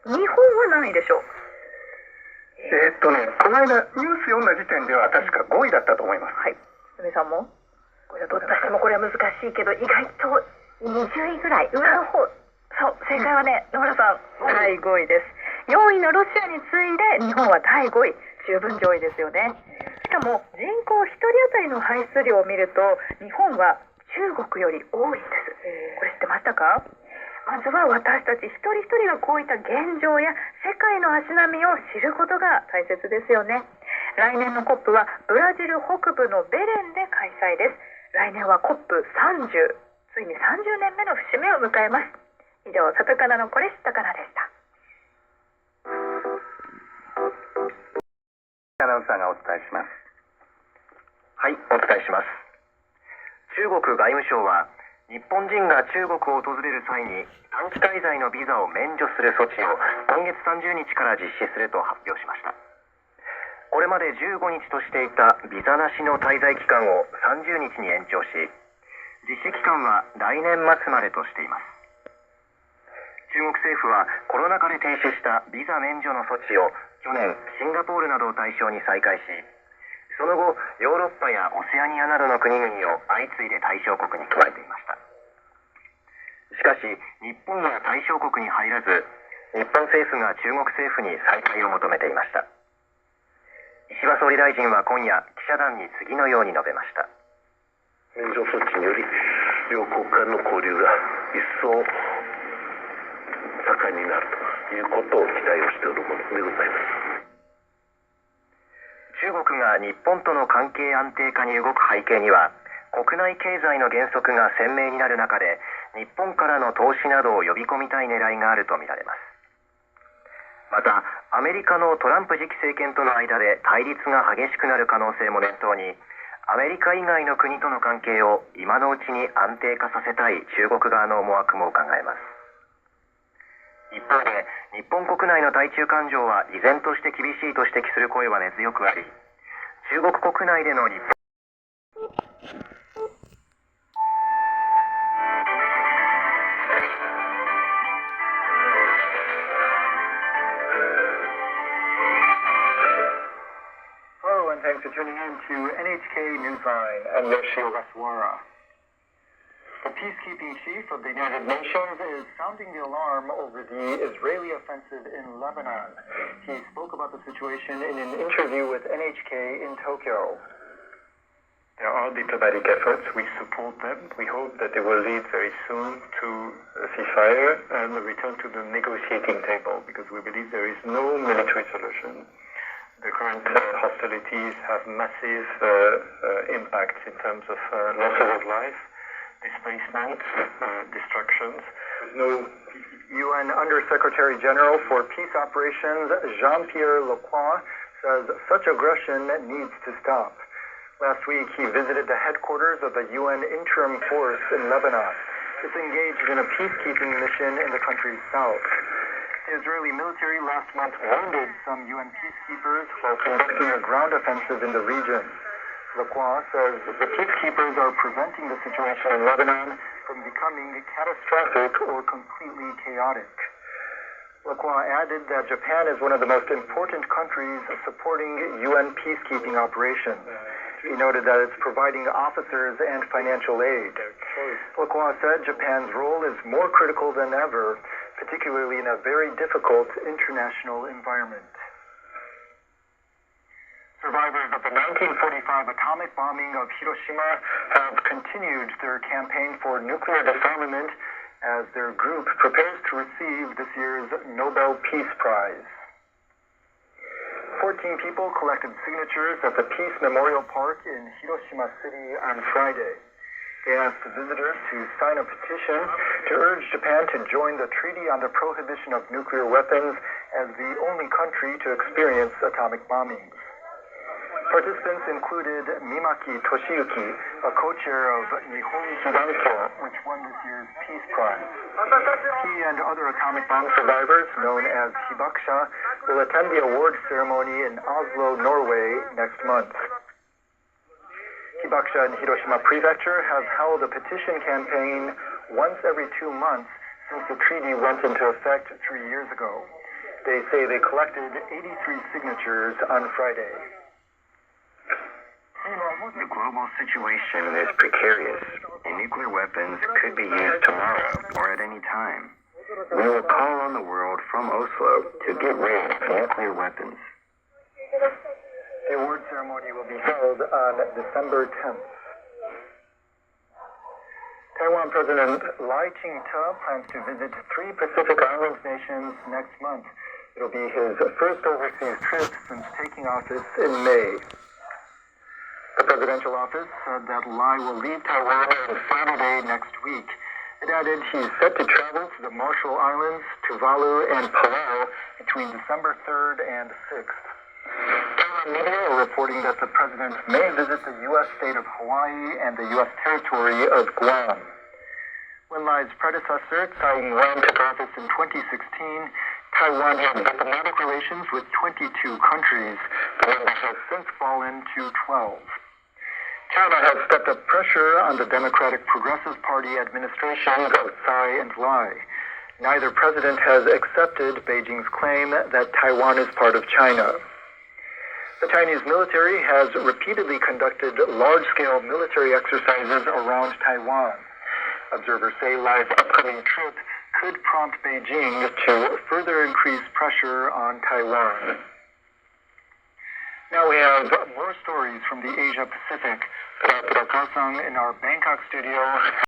日本は何位でしょう？この間ニュース読んだ時点では確か5位だったと思います。はい。すみさんも？これはどうしてもこれは難しいけど、意外と20位ぐらい上の方。そう、正解はね、野村さん、第5位です。4位のロシアに次いで日本は第5位。十分上位ですよね。しかも人口1人当たりの排出量を見ると、日本は中国より多いんです。これ知ってましたか？まずは私たち一人一人がこういった現状や世界の足並みを知ることが大切ですよね。来年の COP はブラジル北部のベレンで開催です。来年は COP30、ついに30年目の節目を迎えます。以上、里かなのこれ知ったかなでした。アナウンサーがお伝えします。はい、お伝えします。中国外務省は日本人が中国を訪れる際に短期滞在のビザを免除する措置を今月30日から実施すると発表しました。これまで15日としていたビザなしの滞在期間を30日に延長し、実施期間は来年末までとしています。中国政府はコロナ禍で停止したビザ免除の措置を去年シンガポールなどを対象に再開し、その後ヨーロッパやオセアニアなどの国々を相次いで対象国に加えていました。しかし日本は対象国に入らず、日本政府が中国政府に再開を求めていました。石破総理大臣は今夜記者団に次のように述べました。免除措置により両国間の交流が一層盛んになるということを期待をしておるものでございます。中国が日本との関係安定化に動く背景には、国内経済の減速が鮮明になる中で日本からの投資などを呼び込みたい狙いがあるとみられます。またアメリカのトランプ次期政権との間で対立が激しくなる可能性も念頭に、アメリカ以外の国との関係を今のうちに安定化させたい中国側の思惑も伺えます。一方で日本国内の対中感情は依然として厳しいと指摘する声は根強くあり、中国国内での日本Hello and thanks for tuning in to NHK Newsline. I'm Yoshio Gaswara. The peacekeeping chief of the United Nations is sounding the alarm over the Israeli offensive in Lebanon. He spoke about the situation in an interview with NHK in Tokyo. There are diplomatic efforts. We support them. We hope that they will lead very soon to a ceasefire and a return to the negotiating table, because we believe there is no military solution. The current hostilities have massive impacts in terms of losses of life, displacement, destructions. No UN Under-Secretary General for Peace Operations Jean-Pierre Lacroix says such aggression needs to stop. Last week, he visited the headquarters of the UN Interim Force in Lebanon. It's engaged in a peacekeeping mission in the country's south. The Israeli military last month wounded some UN peacekeepers while conducting a ground offensive in the region. Lacroix says the peacekeepers are preventing the situation in Lebanon from becoming catastrophic or completely chaotic. Lacroix added that Japan is one of the most important countries supporting UN peacekeeping operations. He noted that it's providing officers and financial aid. Lacroix said Japan's role is more critical than ever, particularly in a very difficult international environment. Survivors of the 1945 atomic bombing of Hiroshima have continued their campaign for nuclear disarmament as their group prepares to receive this year's Nobel Peace Prize. 14 people collected signatures at the Peace Memorial Park in Hiroshima City on Friday. They asked visitors to sign a petition to urge Japan to join the Treaty on the Prohibition of Nuclear Weapons as the only country to experience atomic bombings. Participants included Mimaki Toshiyuki, a co-chair of Nihon Hidankyo, which won this year's Peace Prize. He and other atomic bomb survivors, known as Hibakusha, will attend the award ceremony in Oslo, Norway, next month. Hibakusha and Hiroshima Prefecture have held a petition campaign once every 2 months since the treaty went into effect 3 years ago. They say they collected 83 signatures on Friday. The global situation is precarious, and nuclear weapons could be used tomorrow or at any time. We will call on the world from Oslo to get rid of nuclear weapons. The award ceremony will be held on December 10th. Taiwan President Lai Ching-te plans to visit 3 Pacific Islands nations next month. It'll be his first overseas trip since taking office in May. The presidential office said that Lai will leave Taiwan on Saturday next week. It added he's set to travel to the Marshall Islands, Tuvalu, and Palau between December 3rd and 6th. Taiwan media are reporting that the president may visit the U.S. state of Hawaii and the U.S. territory of Guam. When Lai's predecessor, Tsai Ing-wen, took office in 2016, Taiwan had diplomatic relations with 22 countries, the number has since fallen to 12. China has stepped up pressure on the Democratic Progressive Party administrations of Tsai and Lai. Neither president has accepted Beijing's claim that Taiwan is part of China. The Chinese military has repeatedly conducted large-scale military exercises around Taiwan. Observers say Lai's upcoming trip could prompt Beijing to further increase pressure on Taiwan. Now we have more stories from the Asia Pacific. Kasang in our Bangkok studio.